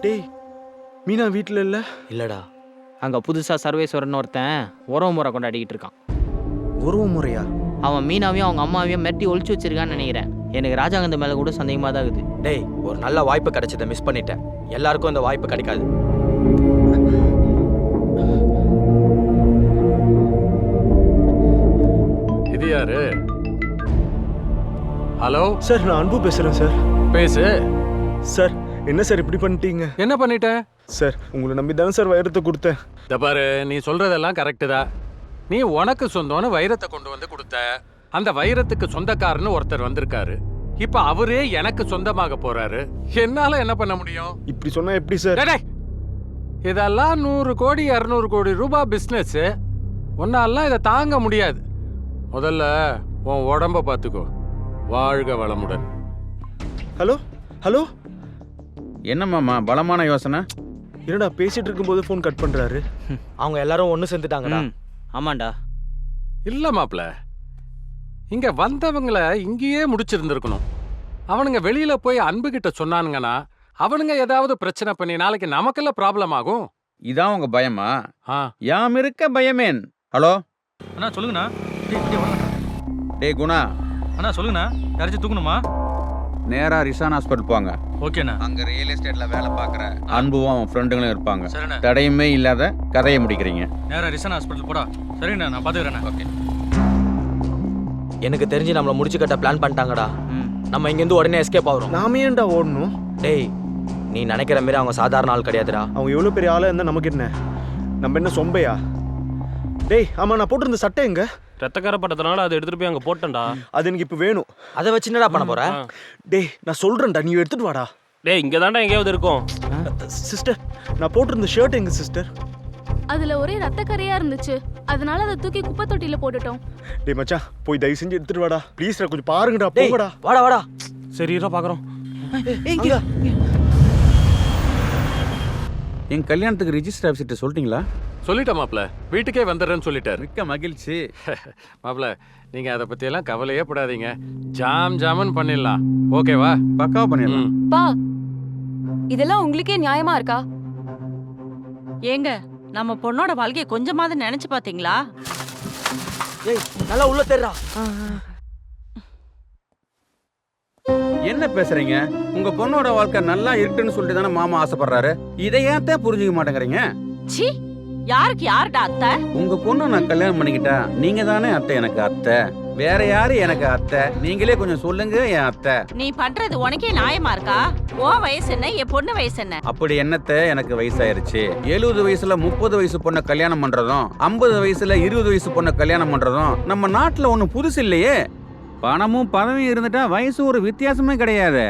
டேய் மீனா வீட்டில் இல்லை? இல்லடா. அங்கே புதுசாக சர்வேஸ்வரன் ஒருத்தன் உறவு முறை கொண்டாடிக்கிட்டு இருக்கான். உறவு முறையா? அவன் மீனாவையும் அவங்க அம்மாவையும் மிரட்டி ஒழிச்சு வச்சிருக்கான்னு நினைக்கிறேன். எனக்கு ராஜாங்கந்த மேலே கூட சந்தேகமாக தான் இருக்குது. டேய், ஒரு நல்ல வாய்ப்பு கிடைச்சதை மிஸ் பண்ணிட்டேன். எல்லாருக்கும் இந்த வாய்ப்பு கிடைக்காது. இது யாரு? ஹலோ சார், நான் அன்பு பேசுகிறேன் சார். பேசு. சார் என்ன சார் இப்படி பண்ணிட்டீங்க? என்ன பண்ணிட்ட? சார் உங்களை நம்பி தானே சார் வைரத்தை கொடுத்தேன். இந்த பாரு, நீ சொல்றதெல்லாம் கரெக்டு தான். நீ உனக்கு சொந்தம்னு வைரத்தை கொண்டு வந்து கொடுத்த. அந்த வைரத்துக்கு சொந்தக்காரன்னு ஒருத்தர் வந்திருக்காரு. இப்ப அவரே எனக்கு சொந்தமாக போறாரு. என்னால என்ன பண்ண முடியும்? இப்படி சொன்னா எப்படி சார்? டேய், இதெல்லாம் 100 கோடி 200 கோடி ரூபாய் பிசினஸ். உன்னாலாம் இதை தாங்க முடியாது. முதல்ல உன் உடம்ப பார்த்துக்கோ. வாழ்க வளமுடன். Hello hello. என்னம்மாம்மா பலமான யோசனை? என்னடா பேசிட்டு இருக்கும்போது ஃபோன் கட் பண்றாரு. அவங்க எல்லாரும் ஒன்று சேர்ந்துட்டாங்கடா. ஆமாண்டா. இல்ல மாப்ள, இங்க வந்தவங்களை இங்கேயே முடிச்சிருந்திருக்கணும். அவனுங்க வெளியில போய் அன்பு கிட்ட சொன்னானுங்கன்னா அவனுங்க ஏதாவது பிரச்சனை பண்ணி நாளைக்கு நமக்கெல்லாம் ப்ராப்ளம் ஆகும். இதான் உங்க பயமா? ஆ, யாம் இருக்க பயமேன். ஹலோ அண்ணா சொல்லுங்கண்ணா. டேய் குணா, அண்ணா சொல்லுங்கண்ணா. யாராச்சும் தூக்கணுமா? நேரா ரிசான் ஹாஸ்பிட்டல் போங்க. ஓகேண்ணா. அங்க ரியல் எஸ்டேட்ல வேலை பார்க்குற அன்புவும் அவன் ஃப்ரெண்டுங்களும் இருப்பாங்க. சரிண்ணா. தடையுமே இல்லாத கதையை முடிக்கிறீங்க. நேரா ரிசன் ஹாஸ்பிட்டல் போடா. சரிண்ணா, நான் பார்த்துக்கிறேண்ணா. ஓகே. எனக்கு தெரிஞ்சு நம்மளை முடிச்சு கட்ட பிளான் பண்ணிட்டாங்கடா. நம்ம இங்கேருந்து உடனே எஸ்கேப் ஆகிறோம். நாம ஏன்டா ஓடணும்? டேய், நீ நினைக்கிற மாரி அவங்க சாதாரண ஆள் கிடையாதுடா. அவங்க எவ்வளோ பெரிய ஆளாக இருந்தால் நமக்கு என்ன? நம்ம என்ன சொம்பையா? டேய் ஆமாம், நான் போட்டிருந்த சட்டை எங்க? ரத்தக்கார பட்டத்தினால அதை எடுத்துட்டு போய் அங்கே போட்டேன்டா. அது எனக்கு இப்போ வேணும். அதை வச்சு என்னடா பண்ண போற? டேய் நான் சொல்கிறேன்டா, நீ எடுத்துட்டு வாடா. டேய் இங்கே தாண்டா எங்கேயாவது இருக்கும். சிஸ்டர், நான் போட்டிருந்த ஷர்ட் எங்க சிஸ்டர்? அதுல ஒரே ரத்த கரையா இருந்துச்சு, அதனால அதை தூக்கி குப்பை தொட்டியில போட்டுட்டோம். டேய் மச்சான், போய் தயவு செஞ்சு எடுத்துட்டு வாடா ப்ளீஸ்டா. கொஞ்சம் பாருங்கடா, டேய், போங்கடா. வாடா வாடா. சரி இருடா பார்க்குறோம். என் கல்யாணத்துக்கு ரிஜிஸ்டர் ஆஃபீஸர்கிட்ட சொல்லிட்டீங்களா? சொல்லிட்டேன் மாப்ள, வீட்டுக்கே வந்துடுறேன்னு சொல்லிட்டாரு. மிக்க மகிழ்ச்சி. மாப்ள, நீங்க அதை பத்தியெல்லாம் கவலையே படாதீங்க. ஜாமன் பண்ணிடலாம். ஓகேவா? பக்காவா பண்ணிடலாம். பா, இதெல்லாம் உங்களுக்கே நியாயமா இருக்கா? ஏங்க, நம்ம பொண்ணோட வாழ்க்கையை கொஞ்சமாவது நினைச்சு பாத்தீங்களா? ஏய், நல்லா உள்ள தேடுறா. என்ன பேசுறீங்க? உங்க பொண்ணோட வாழ்க்கை நல்லா இருக்குன்னு சொல்லிட்டு தானே மாமா ஆசைப்படுறாரு. இதை ஏன் புரிஞ்சுக்க மாட்டேங்கிறீங்க? சி, யாருக்கு யாருடா அத்தை? உங்க பொண்ணை நான் கல்யாணம் பண்ணிக்கிட்டா நீங்க தானே அத்தை எனக்கு அத்தை. வேற யாரு எனக்கு அத்தை? நீங்களே கொஞ்சம் சொல்லுங்க என் அத்தை. நீ பண்றது உனக்கே நியாயமா இருக்கா? உன் வயசு என்ன, என் பொண்ணு வயசு என்ன? அப்படி என்னத்தை எனக்கு வயசாயிருச்சு. 70 வயசுல 30 வயசு பொண்ணை கல்யாணம் பண்றதும் 50 வயசுல 20 வயசு பொண்ணை கல்யாணம் பண்றதும் நம்ம நாட்டுல ஒன்னும் புதுசு இல்லையே. பணமும் பதவியும் இருந்துட்டா வயசு ஒரு வித்தியாசமே கிடையாது.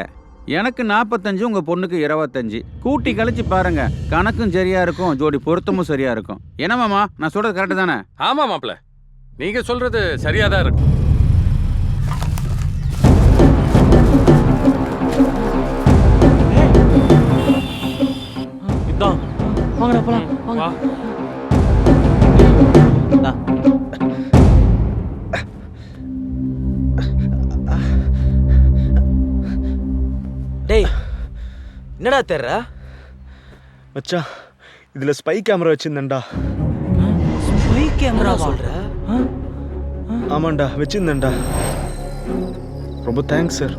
எனக்கு 45, உங்க பொண்ணுக்கு 25. கூட்டி கழிச்சு பாருங்க, கணக்கும் சரியா இருக்கும், ஜோடி பொருத்தமும் சரியா இருக்கும். என்ன மாமா, நான் சொல்றது கரெக்ட் தானே? ஆமா மாப்ள, நீங்க சொல்றது சரியாதான் இருக்கு. இதான் வாங்கடா போலாம். வா. டேய், என்னடா தேடுற? மச்சான், இதுல ஸ்பை கேமரா வச்சிருந்தேன்டா. ஸ்பை கேமரா சொல்ற? ஆமாண்டா, வச்சிருந்தேன்டா. ரொம்ப தேங்க்ஸ் சார்.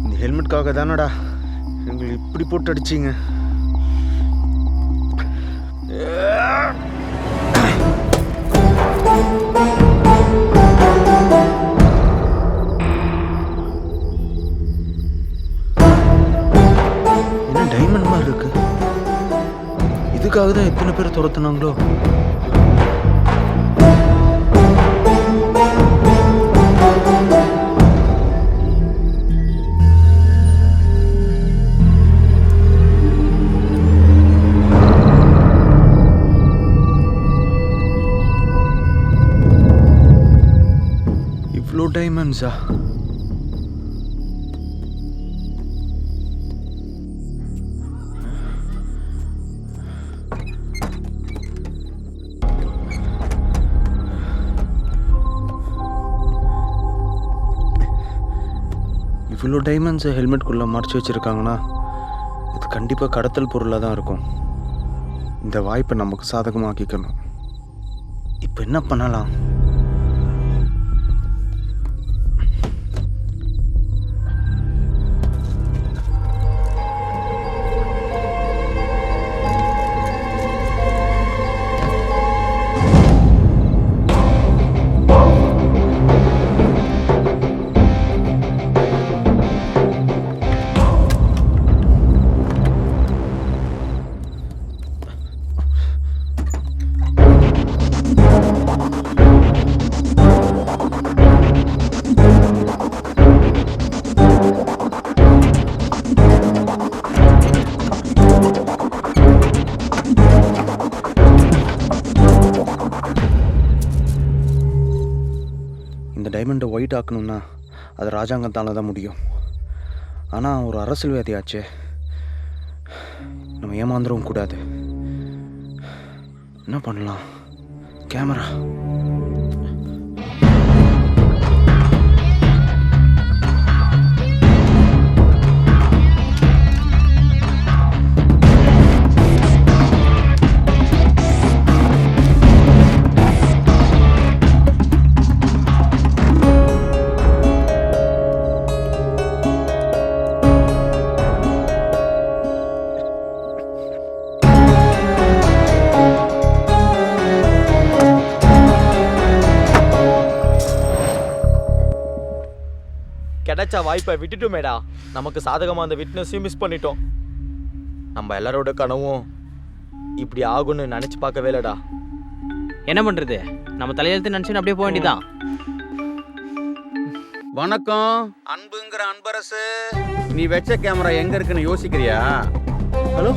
இந்த ஹெல்மெட்காக தானடா எங்களை இப்படி போட்டு அடிச்சிங்க. என்ன டைமண்ட் மாதிரி இருக்கு? இதுக்காக தான் எத்தனை பேர் துரத்துனாங்களோ. இவ்வளோ டைமண்ட்ஸா? இவ்வளோ டைமண்ட்ஸை ஹெல்மெட்குள்ளே மறைச்சி வச்சுருக்காங்கன்னா இது கண்டிப்பாக கடத்தல் பொருளாக தான் இருக்கும். இந்த வாய்ப்பை நமக்கு சாதகமாக்கிக்கணும். இப்போ என்ன பண்ணலாம்? இந்த டைமண்டை ஒயிட் ஆக்கணும்னா அது ராஜாங்கத்தால் தான் முடியும். ஆனால் ஒரு அரசியல்வாதியாச்சே, நம்ம ஏமாந்துடவும் கூடாது. என்ன பண்ணலாம்? கேமரா. கிடைச்ச வாய்ப்பை விட்டுட்டுமேடா. நமக்கு சாதகமாக அந்த விட்னஸையும் மிஸ் பண்ணிட்டோம். நம்ம எல்லாரோட கனவும் இப்படி ஆகும்னு நினச்சி பார்க்கவே இல்லடா. என்ன பண்ணுறது, நம்ம தலையெழுத்து நினச்சின்னு அப்படியே போக வேண்டியதான். வணக்கம் அன்புங்கிற அன்பரசு. நீ வச்ச கேமரா எங்க இருக்குன்னு யோசிக்கிறியா? ஹலோ,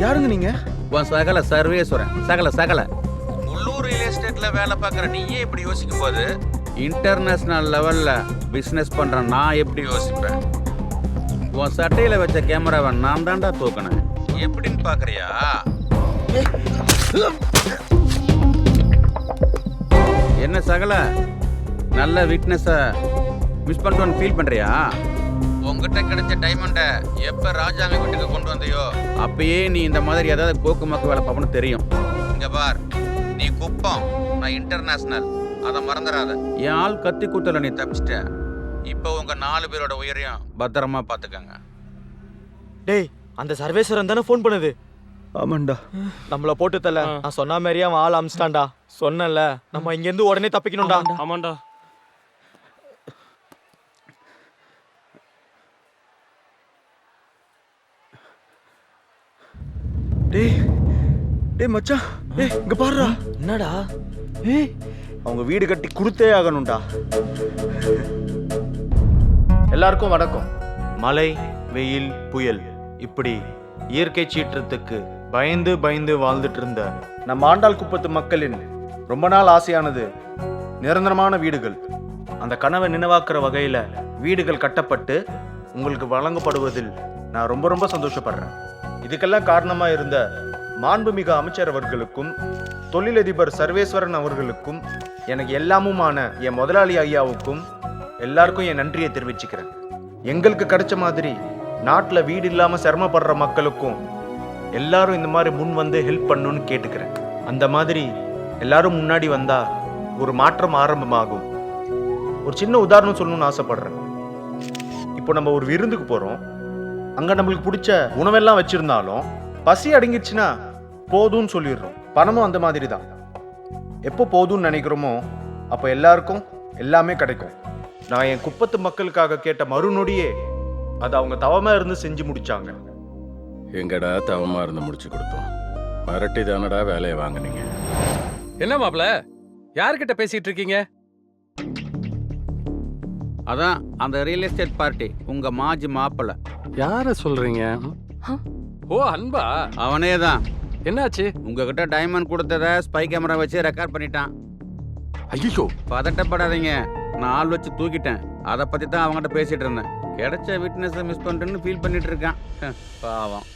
யாருங்க நீங்கள்? உன் சகல சர்வேஸ்வரன். சகல உள்ளூர் ரியல் எஸ்டேட்ல வேலை பார்க்குற நீயே இப்படி யோசிக்கும் போது இன்டர்நேஷனல் லெவல்ல பிஸ்னஸ் பண்ற நான் எப்படி யோசிப்பேன்? உன் சட்டையில வச்ச கேமராவை நான் தாண்டா தூக்கினேன். எப்படின்னு பாக்குறியா? என்ன சகல, நல்ல விட்னஸ மிஸ் பண்ணிட்டோன்னு ஃபீல் பண்றியா? உங்ககிட்ட கிடைச்ச டைமண்டை எப்ப ராஜாங்க வீட்டுக்கு கொண்டு வந்தியோ அப்பயே நீ இந்த மாதிரி ஏதாவது கோக்கு மக்கு வேலை பார்ப்பன்னு தெரியும். இங்க பார், நீ குப்பம், நான் இன்டர்நேஷனல், அதை மறந்துடாத. என் ஆள் கத்தி கூத்தல நீ தப்பிச்சிட்ட. இப்போ உங்க 4 பேரோட உயிரையும் பத்திரமா பார்த்துக்கங்க. டேய், அந்த சர்வேஸ்வரன் தானே ஃபோன் பண்ணுது? ஆமாண்டா. நம்மளை போட்டு தல. நான் சொன்ன மாதிரியே அவன் ஆள் அமிச்சிட்டான்டா. சொன்னல, நம்ம இங்கேருந்து உடனே தப்பிக்கணும்டா. ஆமாண்டா. டேய் மச்சான், இங்க பாருடா. என்னடா? அவங்க வீடு கட்டி கொடுத்தே ஆகணும்டா. எல்லாருக்கும் வணக்கம். மழை, வெயில், புயல் இப்படி இயற்கை சீற்றத்துக்கு பயந்து வாழ்ந்துட்டு இருந்த நம்ம ஆண்டாள் குப்பத்து மக்களின் ரொம்ப நாள் ஆசையானது நிரந்தரமான வீடுகள். அந்த கனவை நினைவாக்குற வகையில வீடுகள் கட்டப்பட்டு உங்களுக்கு வழங்கப்படுவதில் நான் ரொம்ப சந்தோஷப்படுறேன். இதுக்கெல்லாம் காரணமா இருந்த மாண்புமிகு அமைச்சர் அவர்களுக்கும் தொழிலதிபர் சர்வேஸ்வரன் அவர்களுக்கும் எனக்கு எல்லாமுமான என் முதலாளி ஐயாவுக்கும் எல்லாருக்கும் என் நன்றியை தெரிவிச்சுக்கிறேன். எங்களுக்கு கிடைச்ச மாதிரி நாட்டில் வீடு இல்லாமல் சிரமப்படுற மக்களுக்கும் எல்லாரும் இந்த மாதிரி முன் வந்து ஹெல்ப் பண்ணணும்னு கேட்டுக்கிறேன். அந்த மாதிரி எல்லாரும் முன்னாடி வந்தா ஒரு மாற்றம் ஆரம்பமாகும். ஒரு சின்ன உதாரணம் சொல்லணும்னு ஆசைப்படுறேன். இப்போ நம்ம ஒரு விருந்துக்கு போகிறோம். அங்கே நம்மளுக்கு பிடிச்ச உணவெல்லாம் வச்சுருந்தாலும் பசி அடங்கிடுச்சுன்னா போதும்னு சொல்லிடுறோம். பணமும் அந்த மாதிரி தான். எப்போ போதும்னு நினைக்கிறோமோ அப்போ எல்லாருக்கும் எல்லாமே கிடைக்கும். நான் என் குப்பத்து மக்களுக்காக கேட்ட மறுநொடியே அது அவங்க தவமா இருந்து செஞ்சு முடிச்சாங்க. எங்கடா தவமா இருந்து முடிச்சு கொடுத்தோம்? மிரட்டி தானடா வேலையை வாங்கினீங்க. என்ன மாப்ள, யார்கிட்ட பேசிட்டு இருக்கீங்க? அதான் அந்த ரியல் எஸ்டேட் பார்ட்டி, உங்க மாஜி மாப்பிள்ள. யார சொல்றீங்க? ஓ, அன்பா? அவனே தான். என்னாச்சு? உங்ககிட்ட டைமண்ட் கொடுத்தத ஸ்பை கேமரா வச்சு ரெக்கார்ட் பண்ணிட்டான். ஐயோ, பதட்டப்படாதீங்க, நான் ஆள் வச்சு தூக்கிட்டேன். அதை பத்தி தான் அவங்ககிட்ட பேசிட்டு இருந்தேன். கிடைச்ச விட்னஸ் மிஸ் பண்ணிட்டேன்னு ஃபீல் பண்ணிட்டு இருக்கான். பாவம்.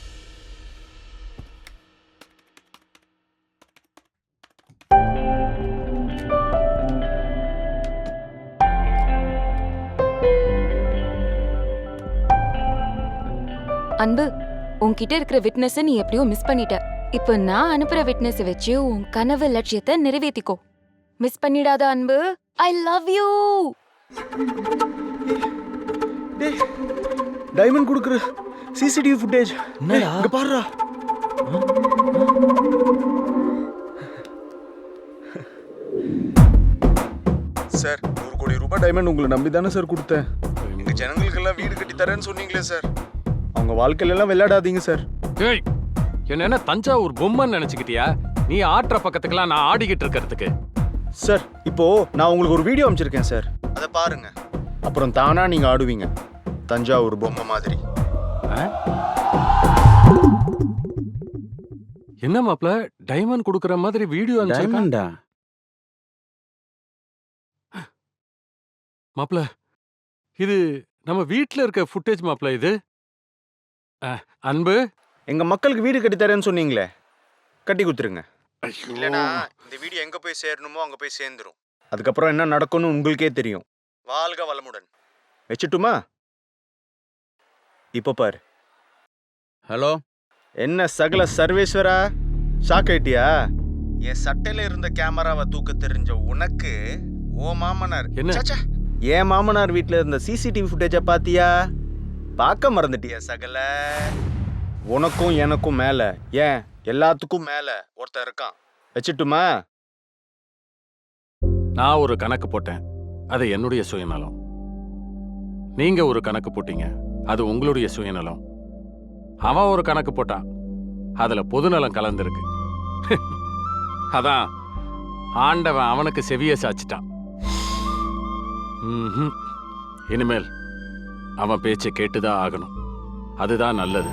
அன்பு, உன்கிட்ட இருக்கிற விட்னஸ் நீ எப்படியோ மிஸ் பண்ணிட்ட. இப்ப நான் அனுப்புற விட்னஸ் வச்சு உன் கனவு லட்சியத்தை நிறைவேற்றிக்கோ. மிஸ் பண்ணிடாத அன்பு. I love you. டேய், டைமண்ட் கொடுக்குற சிசிடிவி ஃபுட்டேஜ் இங்க பாருடா. சார், 100 கோடி ரூபாய் டைமண்ட் உங்களை நம்பி தானே சார் கொடுத்தேன். எங்க ஜனங்களுக்கெல்லாம் வீடு கட்டி தரேன்னு சொன்னீங்களே சார். அவங்க வாழ்க்கையில எல்லாம் விளையாடாதீங்க சார். ஏய், என்ன தஞ்சாவூர் பொம்மைன்னு நினைச்சுக்கிட்டியா? நீ ஆட்டுற பக்கத்துக்கெல்லாம் நான் ஆடிக்கிட்டு இருக்கிறதுக்கு. சார், இப்போ நான் உங்களுக்கு ஒரு வீடியோ அனுப்பிச்சிருக்கேன் சார், அதை பாருங்க. அப்புறம் தானா நீங்க ஆடுவீங்க தஞ்சாவூர் பொம்மை மாதிரி. என்ன மாப்ள, டைமண்ட் கொடுக்கற மாதிரி வீடியோ டைமண்டா? மாப்ள, இது நம்ம வீட்ல இருக்க ஃபுட்டேஜ் மாப்ள. இது அன்பு, எங்க மக்களுக்கு வீடு கட்டி தரேன்னு சொன்னீங்களே, கட்டி கொடுத்துருங்க. இல்லைனா இந்த வீடியோ எங்க போய் சேரணுமோ அங்க போய் சேர்ந்துரும். அதுக்கப்புறம் என்ன நடக்கும்னு உங்களுக்கே தெரியும். வாழ்க வளமுடன். வச்சுட்டுமா? இப்போ பாரு. ஹலோ, என்ன சகல சர்வேஸ்வரா, ஷாக் ஆயிட்டியா? என் சட்டையில இருந்த கேமராவை தூக்க தெரிஞ்ச உனக்கு ஓ மாமனார் என்ன? சச்சா, என் மாமனார் வீட்டுல இருந்த சிசிடிவி ஃபுட்டேஜை பாத்தியா? பார்க்க மறந்துட்டியா சகல? உனக்கும் எனக்கும் மேல, ஏன் எல்லாத்துக்கும் மேல ஒருத்தன் இருக்கான். வச்சுட்டுமா? நான் ஒரு கணக்கு போட்டேன், அது என்னுடைய சுயநலம். நீங்க ஒரு கணக்கு போட்டீங்க, அது உங்களுடைய சுயநலம். அவன் ஒரு கணக்கு போட்டான், அதுல பொதுநலம் கலந்துருக்கு. அதான் ஆண்டவன் அவனுக்கு செவிய சாச்சிட்டான். இனிமேல் அவன் பேச்சை கேட்டுதான் ஆகணும். அதுதான் நல்லது.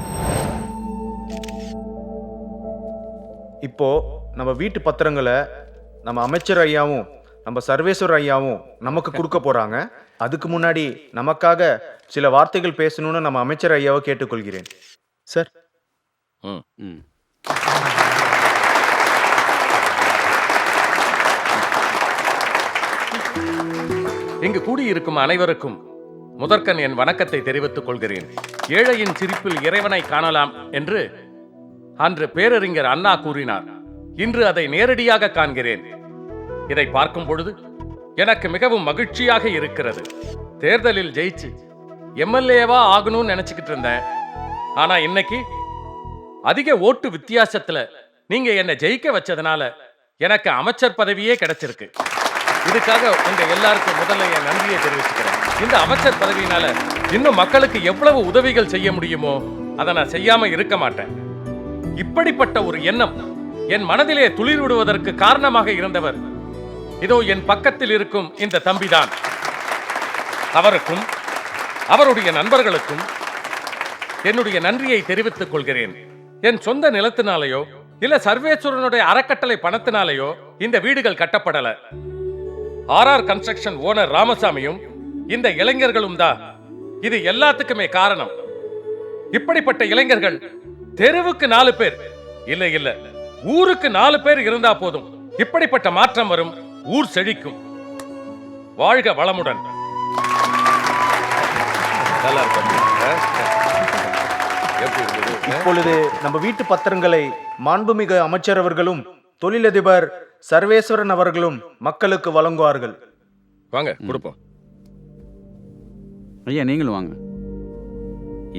இப்போ நம்ம வீட்டு பத்திரங்களை நம்ம அமைச்சர் ஐயாவும் நம்ம சர்வேஸ்வர் ஐயாவும் நமக்கு கொடுக்க போறாங்க. அதுக்கு முன்னாடி நமக்காக சில வார்த்தைகள் பேசணும்னு நம்ம அமைச்சர் ஐயாவை கேட்டுக்கொள்கிறேன் சார். இங்கு கூடியிருக்கும் அனைவருக்கும் முதற்கண் என் வணக்கத்தை தெரிவித்துக் கொள்கிறேன். ஏழையின் சிரிப்பில் இறைவனை காணலாம் என்று அன்று பேரறிஞர் அண்ணா கூறினார். இன்று அதை நேரடியாக காண்கிறேன். இதை பார்க்கும் பொழுது எனக்கு மிகவும் மகிழ்ச்சியாக இருக்கிறது. தேர்தலில் ஜெயிச்சு எம்எல்ஏவா ஆகணும்னு நினைச்சுக்கிட்டு இருந்தேன். ஆனா இன்னைக்கு அதிக ஓட்டு வித்தியாசத்துல நீங்க என்னை ஜெயிக்க வச்சதுனால எனக்கு அமைச்சர் பதவியே கிடைச்சிருக்கு. இதுக்காக உங்க எல்லாருக்கும் முதல்ல என் நன்றியை தெரிவிச்சுக்கிறேன். இந்த அமைச்சர் பதவியினால இன்னும் மக்களுக்கு எவ்வளவு உதவிகள் செய்ய முடியுமோ அதை நான் செய்யாம இருக்க மாட்டேன். இப்படிப்பட்ட ஒரு எண்ணம் என் மனதிலே துளிர் விடுவதற்கு காரணமாக இருந்தவர் இதோ என் பக்கத்தில் இருக்கும் இந்த தம்பிதான். அவருக்கும் அவருடைய நண்பர்களுக்கும் என்னுடைய நன்றியை தெரிவித்துக் கொள்கிறேன். என் சொந்த நிலத்தினாலேயோ இல்ல சர்வேஸ்வரனுடைய அறக்கட்டளை பணத்தினாலேயோ இந்த வீடுகள் கட்டப்படல. ஆர்ஆர் கன்ஸ்ட்ரக்ஷன் ஓனர் ராமசாமியும் இந்த இளைஞர்களும் தான் இது எல்லாத்துக்குமே காரணம். இப்படிப்பட்ட இளைஞர்கள் தெருவுக்கு 4 பேர் இல்ல ஊருக்கு 4 பேர் இருந்தா போதும். இப்படிப்பட்ட மாற்றம் வரும், ஊர் செழிக்கும். வாழ்க வளமுடன். இப்பொழுது நம்ம வீட்டு பத்திரங்களை மாண்புமிகு அமைச்சர் அவர்களும் தொழிலதிபர் சர்வேஸ்வரன் அவர்களும் மக்களுக்கு வழங்குவார்கள். வாங்க கொடுப்போம். ஐயா நீங்களும் வாங்க.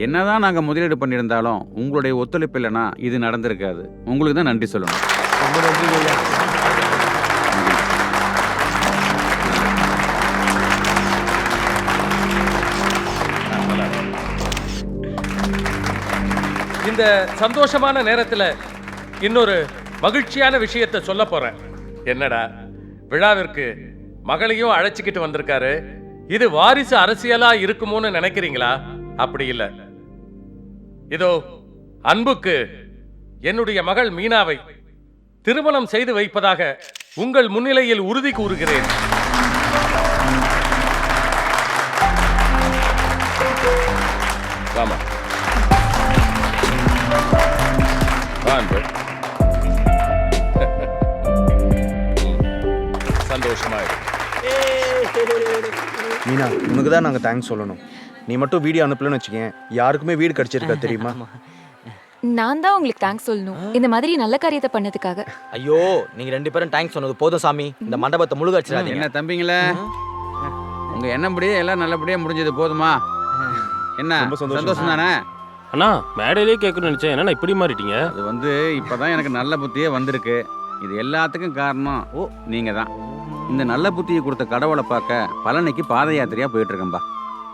என்னதான் நாங்க முதலீடு பண்ணியிருந்தாலும் உங்களுடைய ஒத்துழைப்பு இல்லைன்னா இது நடந்திருக்காது. உங்களுக்கு தான் நன்றி சொல்லணும். ரொம்ப நன்றி ஐயா. இந்த சந்தோஷமான நேரத்துல இன்னொரு மகிழ்ச்சியான விஷயத்தை சொல்ல போறேன். என்னடா, விழாவிற்கு மகளையும் அழைச்சிக்கிட்டு வந்திருக்காரு. இது வாரிசு அரசியலா இருக்குமோன்னு நினைக்கிறீங்களா? அப்படி இல்ல. இதோ அன்புக்கு என்னுடைய மகள் மீனாவை திருமணம் செய்து வைப்பதாக உங்கள் முன்னிலையில் உறுதி கூறுகிறேன். ஆமா அன்பு, சந்தோஷமா இருக்கு. மீனா, உனக்கு தான் நாங்கள் தேங்க்ஸ் சொல்லணும். நீ மட்டும் வீடியோ அனுப்பலன்னு வச்சுக்கேன், யாருக்குமே வீடு கிடைச்சிருக்கா தெரியுமா? நான் தான் உங்களுக்கு தேங்க்ஸ் சொல்லணும் இந்த மாதிரி நல்ல காரியத்தை பண்ணதுக்காக. ஐயோ நீங்க 2 பேரும் தேங்க்ஸ் சொன்னது போதும் சாமி. இந்த மண்டபத்தை முழுக வச்சிடாதீங்க. என்ன தம்பிங்களே, உங்க எண்ணப்படியே எல்லாம் நல்லபடியா முடிஞ்சது போதுமா? என்ன ரொம்ப சந்தோஷம். சந்தோஷம் தானே? அண்ணா மேடையிலேயே கேட்கணும்னு நினைச்சேன், என்னண்ணா இப்படி மாறிட்டீங்க? அது வந்து இப்பதான் எனக்கு நல்ல புத்தியே வந்திருக்கு. இது எல்லாத்துக்கும் காரணம் நீங்க தான். இந்த நல்ல புத்தியை கொடுத்த கடவுளை பார்க்க பழனிக்கு பாத யாத்திரையா போயிட்டு இருக்கேன்பா.